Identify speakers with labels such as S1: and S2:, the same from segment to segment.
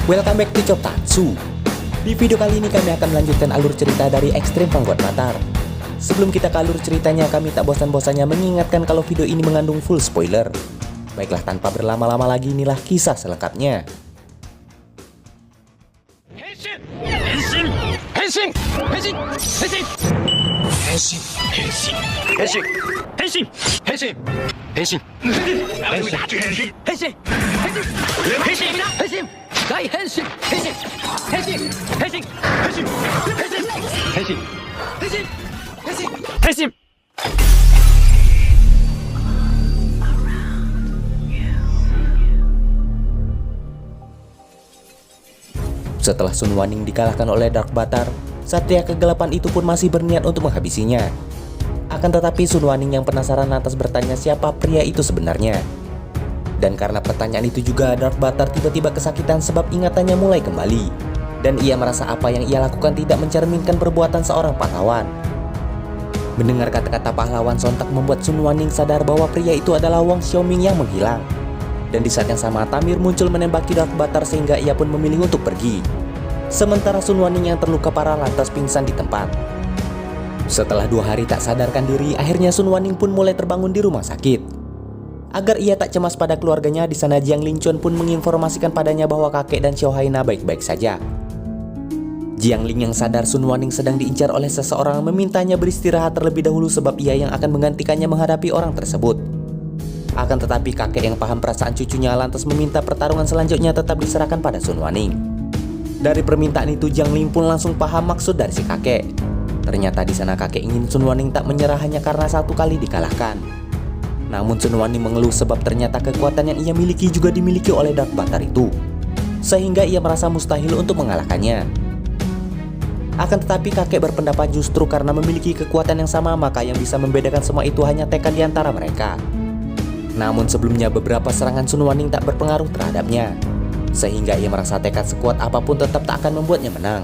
S1: Welcome back to Chotatsu. Di video kali ini kami akan melanjutkan alur cerita dari Extreme Fang Godmother. Sebelum kita ke alur ceritanya, kami tak bosan-bosannya mengingatkan kalau video ini mengandung full spoiler. Baiklah, tanpa berlama-lama lagi, inilah kisah selengkapnya.
S2: Henshin! Henshin! Henshin! Henshin! Henshin! Henshin! Henshin! Henshin! Henshin! Henshin! Henshin! Henshin! Henshin! Henshin! 大変身変身変身変身変身変身変身変身変身
S1: Setelah Sun Wanning dikalahkan oleh Dark Batar, Satria Kegelapan itu pun masih berniat untuk menghabisinya. Akan tetapi Sun Wanning yang penasaran lantas bertanya siapa pria itu sebenarnya. Dan karena pertanyaan itu juga, Dark Batar tiba-tiba kesakitan sebab ingatannya mulai kembali. Dan ia merasa apa yang ia lakukan tidak mencerminkan perbuatan seorang pahlawan. Mendengar kata-kata pahlawan sontak membuat Sun Wanning sadar bahwa pria itu adalah Wang Xiaoming yang menghilang. Dan di saat yang sama Tamir muncul menembaki Dark Batar sehingga ia pun memilih untuk pergi. Sementara Sun Wanning yang terluka parah lantas pingsan di tempat. Setelah 2 hari tak sadarkan diri, akhirnya Sun Wanning pun mulai terbangun di rumah sakit. Agar ia tak cemas pada keluarganya, di sana Jiang Linchuan pun menginformasikan padanya bahwa kakek dan Xiao Haina baik-baik saja. Jiang Ling yang sadar Sun Wanning sedang diincar oleh seseorang memintanya beristirahat terlebih dahulu sebab ia yang akan menggantikannya menghadapi orang tersebut. Akan tetapi kakek yang paham perasaan cucunya lantas meminta pertarungan selanjutnya tetap diserahkan pada Sun Wanning. Dari permintaan itu Jiang Ling pun langsung paham maksud dari si kakek. Ternyata di sana kakek ingin Sun Wanning tak menyerah hanya karena 1 kali dikalahkan. Namun Sun Wanning mengeluh sebab ternyata kekuatan yang ia miliki juga dimiliki oleh Dark Batar itu. Sehingga ia merasa mustahil untuk mengalahkannya. Akan tetapi kakek berpendapat justru karena memiliki kekuatan yang sama maka yang bisa membedakan semua itu hanya tekad di antara mereka. Namun sebelumnya beberapa serangan Sun Wanning tak berpengaruh terhadapnya. Sehingga ia merasa tekad sekuat apapun tetap tak akan membuatnya menang.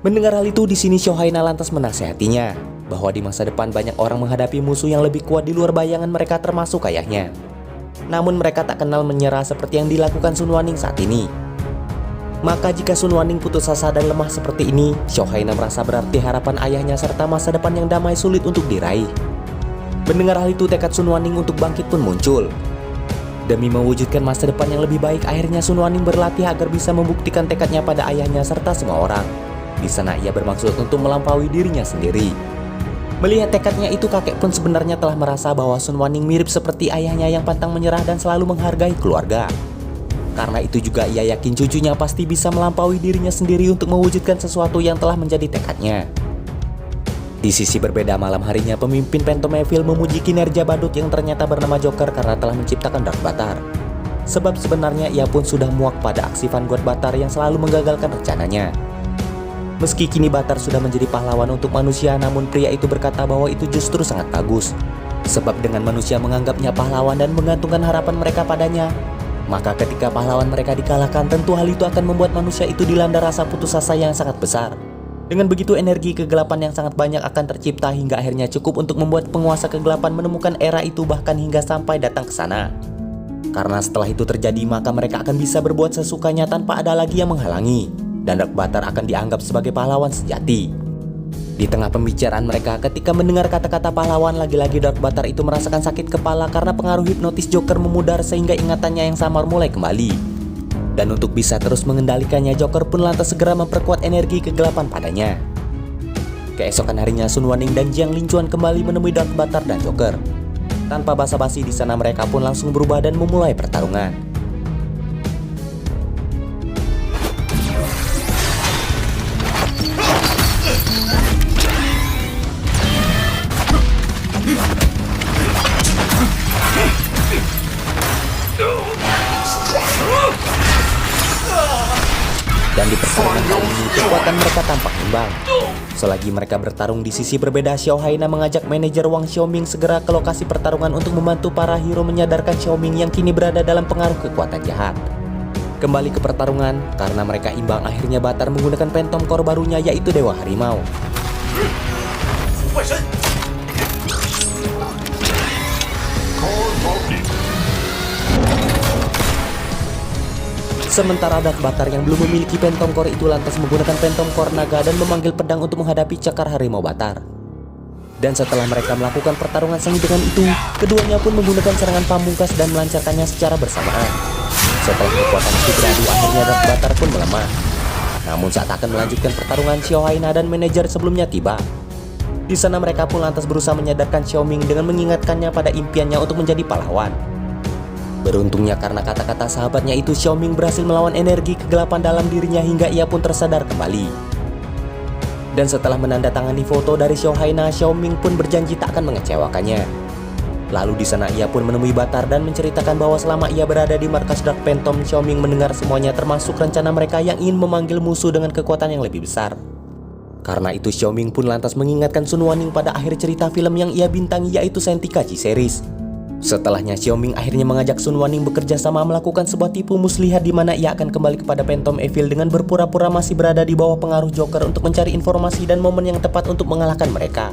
S1: Mendengar hal itu di sini Xiao Haina lantas menasehatinya bahwa di masa depan banyak orang menghadapi musuh yang lebih kuat di luar bayangan mereka termasuk ayahnya. Namun mereka tak kenal menyerah seperti yang dilakukan Sun Wanning saat ini. Maka jika Sun Wanning putus asa dan lemah seperti ini, Xiao Haina merasa berarti harapan ayahnya serta masa depan yang damai sulit untuk diraih. Mendengar hal itu tekad Sun Wanning untuk bangkit pun muncul. Demi mewujudkan masa depan yang lebih baik, akhirnya Sun Wanning berlatih agar bisa membuktikan tekadnya pada ayahnya serta semua orang. Di sana ia bermaksud untuk melampaui dirinya sendiri. Melihat tekadnya itu, kakek pun sebenarnya telah merasa bahwa Sun Wanning mirip seperti ayahnya yang pantang menyerah dan selalu menghargai keluarga. Karena itu juga ia yakin cucunya pasti bisa melampaui dirinya sendiri untuk mewujudkan sesuatu yang telah menjadi tekadnya. Di sisi berbeda, malam harinya pemimpin Phantom Evil memuji kinerja badut yang ternyata bernama Joker karena telah menciptakan Dark Batar. Sebab sebenarnya ia pun sudah muak pada aksi Van God Batar yang selalu menggagalkan rencananya. Meski kini Batar sudah menjadi pahlawan untuk manusia, namun pria itu berkata bahwa itu justru sangat bagus. Sebab dengan manusia menganggapnya pahlawan dan menggantungkan harapan mereka padanya, maka ketika pahlawan mereka dikalahkan, tentu hal itu akan membuat manusia itu dilanda rasa putus asa yang sangat besar. Dengan begitu energi kegelapan yang sangat banyak akan tercipta hingga akhirnya cukup untuk membuat penguasa kegelapan menemukan era itu bahkan hingga sampai datang ke sana. Karena setelah itu terjadi, maka mereka akan bisa berbuat sesukanya tanpa ada lagi yang menghalangi. Dan Dark Batar akan dianggap sebagai pahlawan sejati. Di tengah pembicaraan mereka, ketika mendengar kata-kata pahlawan, lagi-lagi Dark Batar itu merasakan sakit kepala karena pengaruh hipnotis Joker memudar sehingga ingatannya yang samar mulai kembali. Dan untuk bisa terus mengendalikannya, Joker pun lantas segera memperkuat energi kegelapan padanya. Keesokan harinya Sun Wanning dan Jiang Linchuan kembali menemui Dark Batar dan Joker. Tanpa basa-basi di sana mereka pun langsung berubah dan memulai pertarungan. Dan di pertarungan kali ini kekuatan mereka tampak imbang. Selagi mereka bertarung di sisi berbeda, Xiao Haina mengajak manajer Wang Xiaoming segera ke lokasi pertarungan untuk membantu para hero menyadarkan Xiaoming yang kini berada dalam pengaruh kekuatan jahat. Kembali ke pertarungan, karena mereka imbang akhirnya Batar menggunakan Phantom Core barunya yaitu Dewa Harimau. Sementara Dark Batar yang belum memiliki Phantom Core itu lantas menggunakan Phantom Core naga dan memanggil pedang untuk menghadapi cakar harimau Batar. Dan setelah mereka melakukan pertarungan sengit dengan itu, keduanya pun menggunakan serangan pamungkas dan melancarkannya secara bersamaan. Setelah kekuatan itu beradu, akhirnya Dark Batar pun melemah. Namun saat akan melanjutkan pertarungan, Xiao Haina dan manajer sebelumnya tiba. Di sana mereka pun lantas berusaha menyadarkan Xiao Ming dengan mengingatkannya pada impiannya untuk menjadi pahlawan. Beruntungnya karena kata-kata sahabatnya itu, Xiao Ming berhasil melawan energi kegelapan dalam dirinya hingga ia pun tersadar kembali. Dan setelah menandatangani foto dari Xiao Haina, Xiao Ming pun berjanji tak akan mengecewakannya. Lalu di sana ia pun menemui Batar dan menceritakan bahwa selama ia berada di markas Dark Phantom, Xiao Ming mendengar semuanya termasuk rencana mereka yang ingin memanggil musuh dengan kekuatan yang lebih besar. Karena itu Xiao Ming pun lantas mengingatkan Sun Wanning pada akhir cerita film yang ia bintangi, yaitu Sentikachi Series. Setelahnya Xiao Ming akhirnya mengajak Sun Wanning bekerja sama melakukan sebuah tipu muslihat di mana ia akan kembali kepada Phantom Evil dengan berpura-pura masih berada di bawah pengaruh Joker untuk mencari informasi dan momen yang tepat untuk mengalahkan mereka.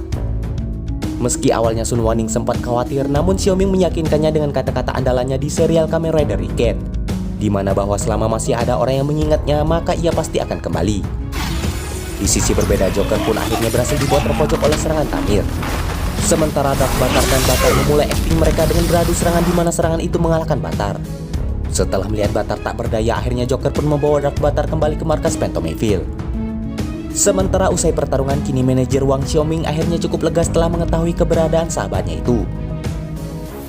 S1: Meski awalnya Sun Wanning sempat khawatir, namun Xiao Ming meyakinkannya dengan kata-kata andalannya di serial Kamen Rider Recade, di mana bahwa selama masih ada orang yang mengingatnya, maka ia pasti akan kembali. Di sisi berbeda, Joker pun akhirnya berhasil dibuat terpojok oleh serangan Tamir. Sementara Dark Batar dan Batar memulai acting mereka dengan beradu serangan di mana serangan itu mengalahkan Batar. Setelah melihat Batar tak berdaya, akhirnya Joker pun membawa Dark Batar kembali ke markas Phantom Evil. Sementara usai pertarungan, kini manajer Wang Xiaoming akhirnya cukup lega setelah mengetahui keberadaan sahabatnya itu.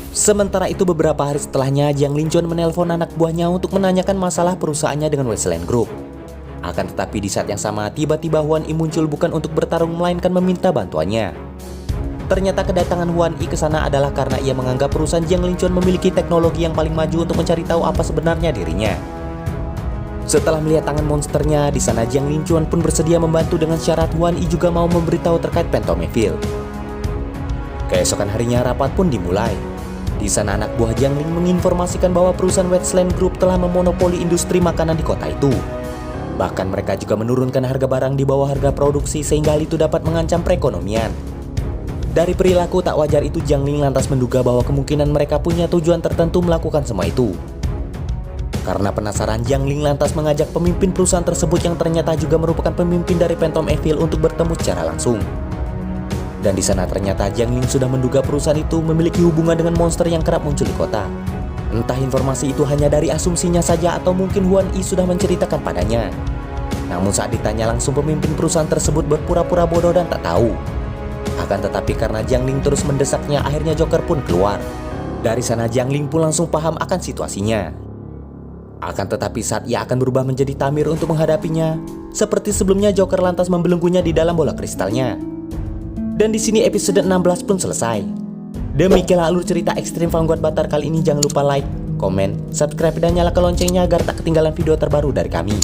S1: Sementara itu beberapa hari setelahnya, Jiang Linchuan menelpon anak buahnya untuk menanyakan masalah perusahaannya dengan Westland Group. Akan tetapi di saat yang sama, tiba-tiba Huan Yi muncul bukan untuk bertarung melainkan meminta bantuannya. Ternyata kedatangan Huan Yi ke sana adalah karena ia menganggap perusahaan Jiang Linchuan memiliki teknologi yang paling maju untuk mencari tahu apa sebenarnya dirinya. Setelah melihat tangan monsternya, di sana Jiang Linchuan pun bersedia membantu dengan syarat Huan Yi juga mau memberitahu terkait Phantom Evil. Keesokan harinya rapat pun dimulai. Di sana anak buah Jiang Ling menginformasikan bahwa perusahaan Westland Group telah memonopoli industri makanan di kota itu. Bahkan mereka juga menurunkan harga barang di bawah harga produksi sehingga hal itu dapat mengancam perekonomian. Dari perilaku tak wajar itu, Jiang Ling lantas menduga bahwa kemungkinan mereka punya tujuan tertentu melakukan semua itu. Karena penasaran, Jiang Ling lantas mengajak pemimpin perusahaan tersebut yang ternyata juga merupakan pemimpin dari Phantom Evil untuk bertemu secara langsung. Dan di sana ternyata Jiang Ling sudah menduga perusahaan itu memiliki hubungan dengan monster yang kerap muncul di kota. Entah informasi itu hanya dari asumsinya saja atau mungkin Huan Yi sudah menceritakan padanya. Namun saat ditanya langsung, pemimpin perusahaan tersebut berpura-pura bodoh dan tak tahu. Akan tetapi karena Jiang Ling terus mendesaknya, akhirnya Joker pun keluar. Dari sana Jiang Ling pun langsung paham akan situasinya. Akan tetapi saat ia akan berubah menjadi Tamir untuk menghadapinya, seperti sebelumnya Joker lantas membelenggunya di dalam bola kristalnya. Dan di sini episode 16 pun selesai. Demikianlah alur cerita ekstrim Vanguard Batar kali ini. Jangan lupa like, komen, subscribe dan nyalakan loncengnya agar tak ketinggalan video terbaru dari kami.